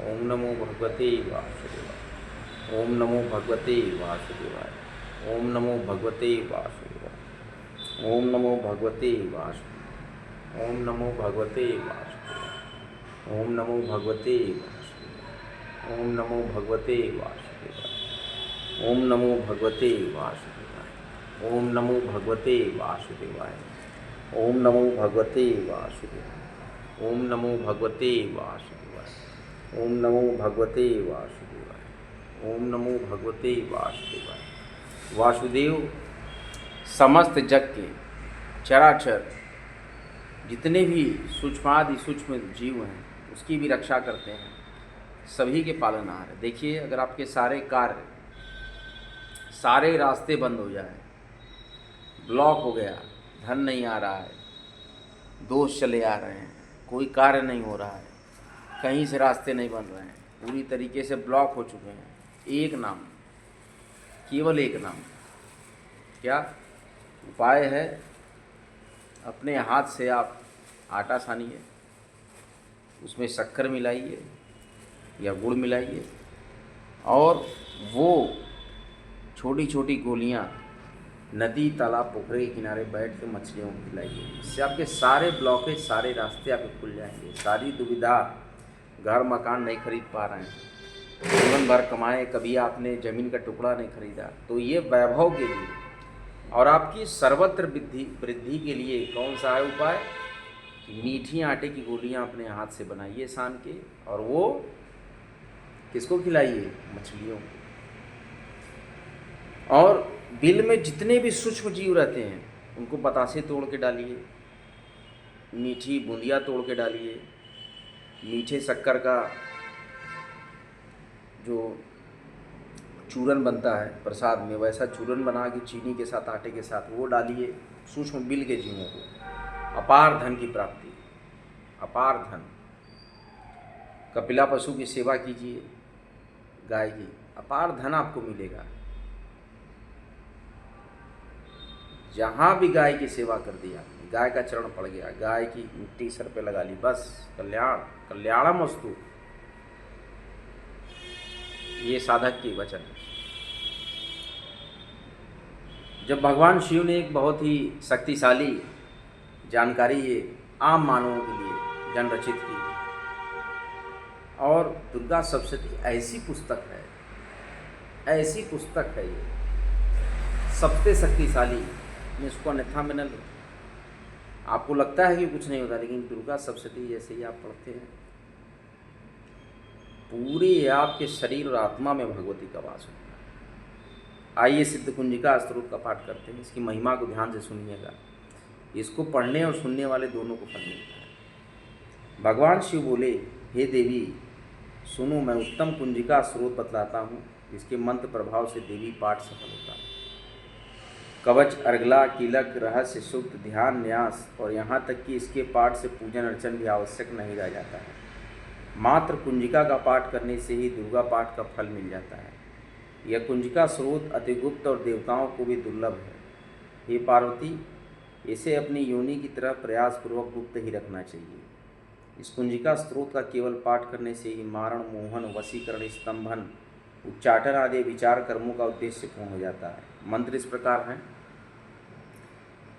ओम नमो भगवते वासुदेवाय। ओम नमो भगवते वासुदेवाय। ओम नमो भगवते वासुदेवाय। ओम नमो भगवते वासुदेवाय। ओम नमो भगवते वासुदेवाय। ओम नमो भगवते वासुदेवाय। ओम नमो भगवते वासुदेवाय। ओम नमो भगवते वासुदेवाय। ओम नमो भगवते वासुदेवाय। ओम नमो भगवते वासुदेवाय। ओम नमो भगवते वासुदेवाय। ओम नमो भगवते वासुदेवाय। ओम नमो भगवते वासुदेवाय। वासुदेव समस्त जग के चराचर जितने भी सूक्ष्मादि सूक्ष्म जीव हैं उसकी भी रक्षा करते हैं, सभी के पालनहार है। देखिए, अगर आपके सारे कार्य, सारे रास्ते बंद हो जाए, ब्लॉक हो गया, धन नहीं आ रहा है, दोष चले आ रहे हैं, कोई कार्य नहीं हो रहा है, कहीं से रास्ते नहीं बन रहे हैं, पूरी तरीके से ब्लॉक हो चुके हैं, एक नाम, केवल एक नाम, क्या उपाय है? अपने हाथ से आप आटा सानिए, उसमें शक्कर मिलाइए या गुड़ मिलाइए और वो छोटी छोटी गोलियां नदी, तालाब, पोखरे के किनारे बैठ के मछलियों को खिलाइए। इससे आपके सारे ब्लॉकेज, सारे रास्ते आपके खुल जाएंगे। सारी दुविधा, घर मकान नहीं खरीद पा रहे हैं, जीवन भर कमाए, कभी आपने ज़मीन का टुकड़ा नहीं खरीदा, तो ये वैभव के लिए और आपकी सर्वत्र वृद्धि के लिए कौन सा है उपाय? मीठी आटे की गोलियां अपने हाथ से बनाइए सान के, और वो किसको खिलाइए? मछलियों को। और बिल में जितने भी सूक्ष्म जीव रहते हैं उनको बतासे तोड़ के डालिए, मीठी बूंदिया तोड़ के डालिए, मीठे शक्कर का जो चूरन बनता है प्रसाद में, वैसा चूरन बना के चीनी के साथ, आटे के साथ वो डालिए सूक्ष्म बिल के जीवों को। अपार धन की प्राप्ति, अपार धन। कपिला पशु की सेवा कीजिए, गाय की, अपार धन आपको मिलेगा। जहाँ भी गाय की सेवा कर दिया, गाय का चरण पड़ गया, गाय की मिट्टी सर पे लगा ली, बस कल्याण, कल्याणमस्तु। ये साधक की वचन है। जब भगवान शिव ने एक बहुत ही शक्तिशाली जानकारी ये आम मानवों के लिए जन रचित की, और दुर्गा सप्तशती ऐसी पुस्तक है, ऐसी पुस्तक है ये, सबसे शक्तिशाली, इसको अन्यथा में न लो। आपको लगता है कि कुछ नहीं होता, लेकिन दुर्गा सप्तशती जैसे ही आप पढ़ते हैं, पूरे आपके शरीर और आत्मा में भगवती का वास होता है। आइए सिद्ध कुंजिका स्तोत्र का पाठ करते हैं, इसकी महिमा को ध्यान से सुनिएगा। इसको पढ़ने और सुनने वाले दोनों को फल मिलता है। भगवान शिव बोले, हे देवी सुनो, मैं उत्तम कुंजिका स्रोत बतलाता हूँ, इसके मंत्र प्रभाव से देवी पाठ सफल होता है। कवच, अर्गला, कीलक, रहस्य, सूक्त, ध्यान, न्यास और यहाँ तक कि इसके पाठ से पूजन अर्चन भी आवश्यक नहीं रह जाता है। मात्र कुंजिका का पाठ करने से ही दुर्गा पाठ का फल मिल जाता है। यह कुंजिका स्रोत अति गुप्त और देवताओं को भी दुर्लभ है। हे पार्वती, इसे अपनी योनि की तरह प्रयासपूर्वक गुप्त ही रखना चाहिए। इस कुंजिका स्रोत का केवल पाठ करने से ही मारण, मोहन, वशीकरण, स्तंभन, उच्चाटन आदि विचार कर्मों का उद्देश्य पूर्ण हो जाता है। मंत्र इस प्रकार हैं: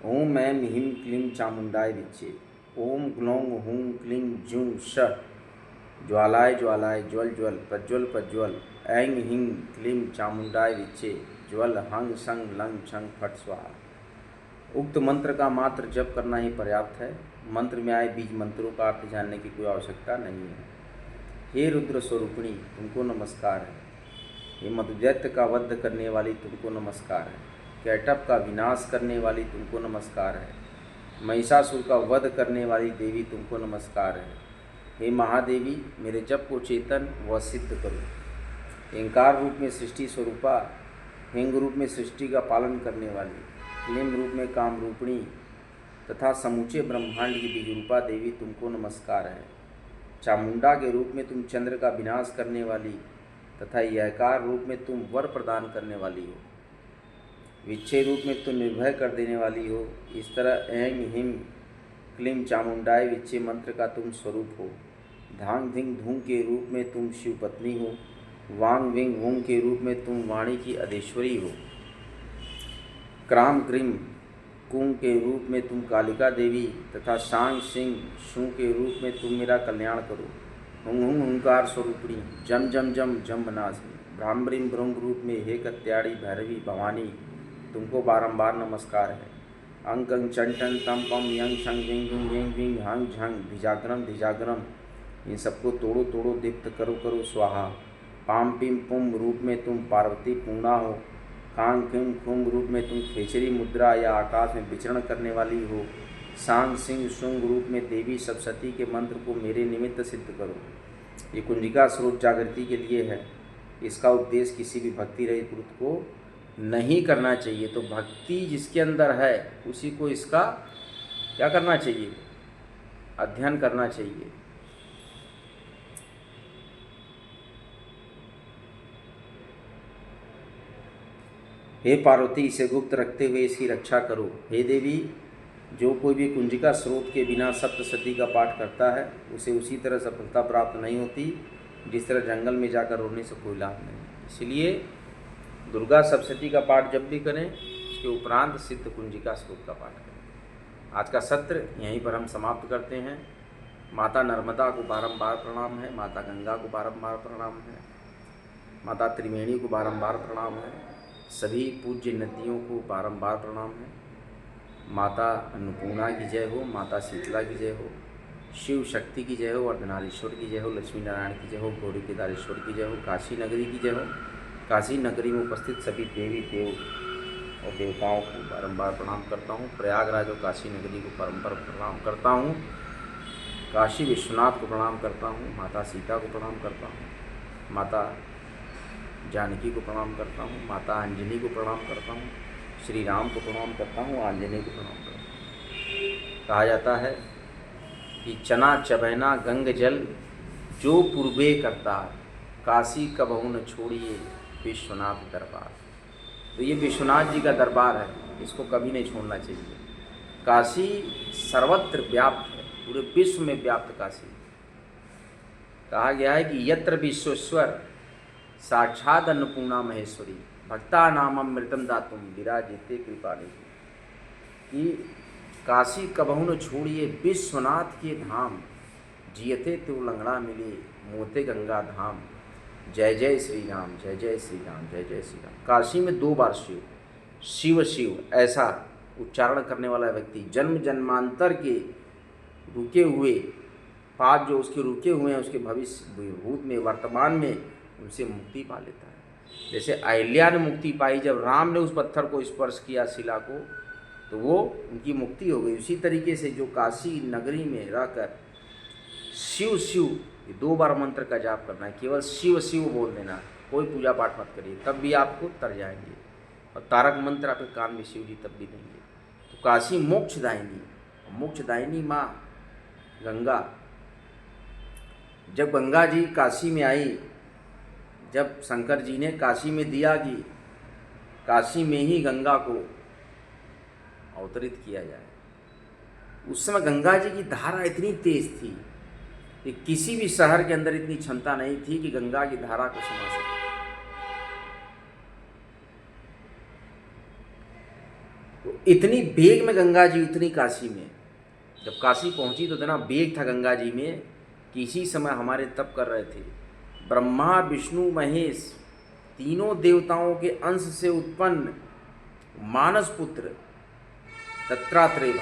ओम ऐं ह्रीं क्लीं चामुंडाय विच्चे। ओम ग्लौं हूं क्लीं जूं श ज्वालाय ज्वालाय ज्वल ज्वल प्रज्वल प्रज्वल। ऐं ह्रीं क्लीं चामुंडाय विच्चे। ज्वल हंग संग लंग छंग फट स्वाहा। उक्त मंत्र का मात्र जप करना ही पर्याप्त है। मंत्र में आए बीज मंत्रों का अर्थ जानने की कोई आवश्यकता नहीं है। हे रुद्र स्वरूपिणी, तुमको नमस्कार है। हे मधुदैत्य का वध करने वाली, तुमको नमस्कार है। कैटभ का विनाश करने वाली, तुमको नमस्कार है। महिषासुर का वध करने वाली देवी, तुमको नमस्कार है। हे महादेवी, मेरे जप को चेतन व सिद्ध करो। एंकार रूप में सृष्टि स्वरूपा, हिंग रूप में सृष्टि का पालन करने वाली, क्लीं रूप में काम रूपिणी तथा समूचे ब्रह्मांड की बीज रूपा देवी, तुमको नमस्कार है। चामुंडा के रूप में तुम चंद्र का विनाश करने वाली तथा यकार रूप में तुम वर प्रदान करने वाली हो। विच्छे रूप में तुम निर्भय कर देने वाली हो। इस तरह ऐं ह्रीं क्लीं चामुंडाय विच्छे मंत्र का तुम स्वरूप हो। धांग धिंग धूम के रूप में तुम शिव पत्नी हो, वांग विंग वूंग के रूप में तुम वाणी की अधेश्वरी हो, क्राम क्रीम कुंग के रूप में तुम कालिका देवी तथा शांग सिंह शू के रूप में तुम मेरा कल्याण करो। हुंग हुंग हुंकार स्वरूपिणी जम जम जम जम बनासिनी, भ्रामरिम भ्रंग रूप में हे कत्याड़ी भैरवी भवानी, तुमको बारंबार नमस्कार है। अंक अंग चं टन तम पम यंग शंग विंग विंग येंग विंग हंग झंग धिजाग्रम धिजाग्रम, इन सबको तोड़ो तोड़ो दीप्त करो करो स्वाहा। पाम पिम पुम रूप में तुम पार्वती पूर्णा हो, कांग किम कुंभ रूप में तुम खेचरी मुद्रा या आकाश में विचरण करने वाली हो, सांग सिंह शुंग रूप में देवी सप्तशती के मंत्र को मेरे निमित्त सिद्ध करो। ये कुंजिका स्रोत जागृति के लिए है। इसका उपदेश किसी भी भक्ति रहित पुरुष को नहीं करना चाहिए। तो भक्ति जिसके अंदर है उसी को इसका क्या करना चाहिए, अध्ययन करना चाहिए। हे पार्वती, इसे गुप्त रखते हुए इसकी रक्षा करो। हे देवी, जो कोई भी कुंजिका स्रोत के बिना सप्तशती का पाठ करता है उसे उसी तरह सफलता प्राप्त नहीं होती जिस तरह जंगल में जाकर रोने से कोई लाभ नहीं। इसलिए दुर्गा सप्तशती का पाठ जब भी करें उसके उपरांत सिद्ध कुंजिका स्रोत का पाठ करें। आज का सत्र यहीं पर हम समाप्त करते हैं। माता नर्मदा को बारंबार प्रणाम है, माता गंगा को बारंबार प्रणाम है, माता त्रिवेणी को बारंबार प्रणाम है, सभी पूज्य नदियों को बारंबार प्रणाम है। माता अन्नपूर्णा की जय हो, माता शीतला की जय हो, शिव शक्ति की जय हो, अर्धनारीश्वर की जय हो, लक्ष्मी नारायण की जय हो, गौरी केदारेश्वर की जय हो, काशी नगरी की जय हो। काशी नगरी में उपस्थित सभी देवी देव और देवताओं को बारंबार प्रणाम करता हूँ। प्रयागराज और काशी नगरी को बारंबार प्रणाम करता हूँ। काशी विश्वनाथ को प्रणाम करता हूँ, माता सीता को प्रणाम करता हूँ, माता जानकी को प्रणाम करता हूँ, माता अंजनी को प्रणाम करता हूँ, श्री राम को प्रणाम करता हूँ, आंजनेय को प्रणाम करता हूँ। कहा जाता है कि चना चबैना गंग जल जो पूर्वे करता, काशी कबहू न छोड़िए विश्वनाथ दरबार। तो ये विश्वनाथ जी का दरबार है, इसको कभी नहीं छोड़ना चाहिए। काशी सर्वत्र व्याप्त है, पूरे विश्व में व्याप्त काशी। कहा गया है कि यत्र विश्वेश्वर साक्षात अन्नपूर्णा महेश्वरी, भक्ता नाम अमृतम दातुम विराजिते कृपानिधि। कि काशी कबहू न छोड़िए विश्वनाथ के धाम, जियते तो लंगड़ा मिले मोते गंगा धाम। जय जय श्री राम, जय जय श्री राम, जय जय श्री राम। काशी में 2 बार शिव शिव शिव ऐसा उच्चारण करने वाला व्यक्ति जन्म जन्मांतर के रुके हुए पाप जो उसके रुके हुए हैं उसके भविष्य भूत में वर्तमान में उनसे मुक्ति पा लेता है। जैसे अहिल्या ने मुक्ति पाई जब राम ने उस पत्थर को स्पर्श किया, शिला को, तो वो उनकी मुक्ति हो गई। उसी तरीके से जो काशी नगरी में रहकर शिव शिव, ये 2 बार मंत्र का जाप करना है, केवल शिव शिव बोल देना, कोई पूजा पाठ मत करिए, तब भी आपको तर जाएंगे। और तारक मंत्र आपके कान में शिव जी तब भी देंगे। तो काशी मोक्षदायिनी, मोक्षदायिनी माँ गंगा। जब गंगा जी काशी में आई, जब शंकर जी ने काशी में दिया कि काशी में ही गंगा को अवतरित किया जाए, उस समय गंगा जी की धारा इतनी तेज थी कि किसी भी शहर के अंदर इतनी क्षमता नहीं थी कि गंगा की धारा को समा सके। तो इतनी वेग में गंगा जी उतनी काशी में, जब काशी पहुंची तो इतना वेग था गंगा जी में कि इसी समय हमारे तप कर रहे थे ब्रह्मा विष्णु महेश, तीनों देवताओं के अंश से उत्पन्न मानस पुत्र दत्तात्रेय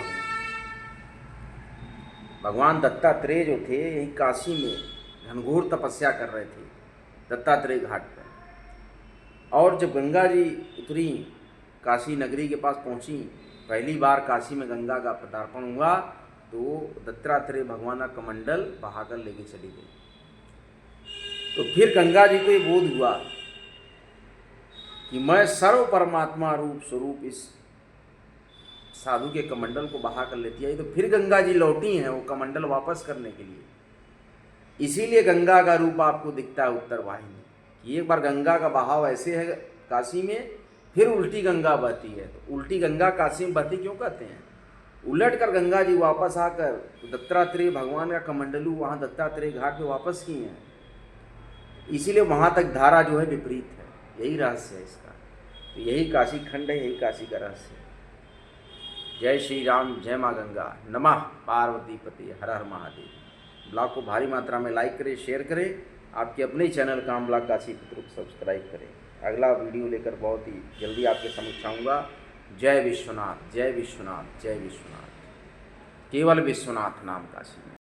भगवान दत्तात्रेय जो थे यही काशी में घनघोर तपस्या कर रहे थे दत्तात्रेय घाट पर। और जब गंगा जी उतरी, काशी नगरी के पास पहुंची, पहली बार काशी में गंगा का पदार्पण हुआ, तो दत्तात्रेय भगवान का कमंडल बहाकर लेके चली गई। तो फिर गंगा जी को ये बोध हुआ कि मैं सर्व परमात्मा रूप स्वरूप इस साधु के कमंडल को बहा कर लेती आई। तो फिर गंगा जी लौटी हैं वो कमंडल वापस करने के लिए। इसीलिए गंगा का रूप आपको दिखता है उत्तर वाहिनी कि एक बार गंगा का बहाव ऐसे है काशी में, फिर उल्टी गंगा बहती है। तो उल्टी गंगा काशी में बहती क्यों कहते हैं? उलट कर गंगा जी वापस आकर दत्तात्रेय भगवान का कमंडलू वहाँ दत्तात्रेय घाट पे वापस किए हैं, इसीलिए वहाँ तक धारा जो है विपरीत है। यही रहस्य है इसका। तो यही काशी खंड है, यही काशी का रहस्य है। जय श्री राम, जय माँ गंगा, नमः पार्वती पति, हर हर महादेव। ब्लॉग को भारी मात्रा में लाइक करें, शेयर करें, आपके अपने ही चैनल काम ब्लॉग काशी पुत्र को सब्सक्राइब करें। अगला वीडियो लेकर बहुत ही जल्दी आपके समक्ष आऊँगा। जय विश्वनाथ, जय विश्वनाथ, जय विश्वनाथ। केवल विश्वनाथ नाम काशी में।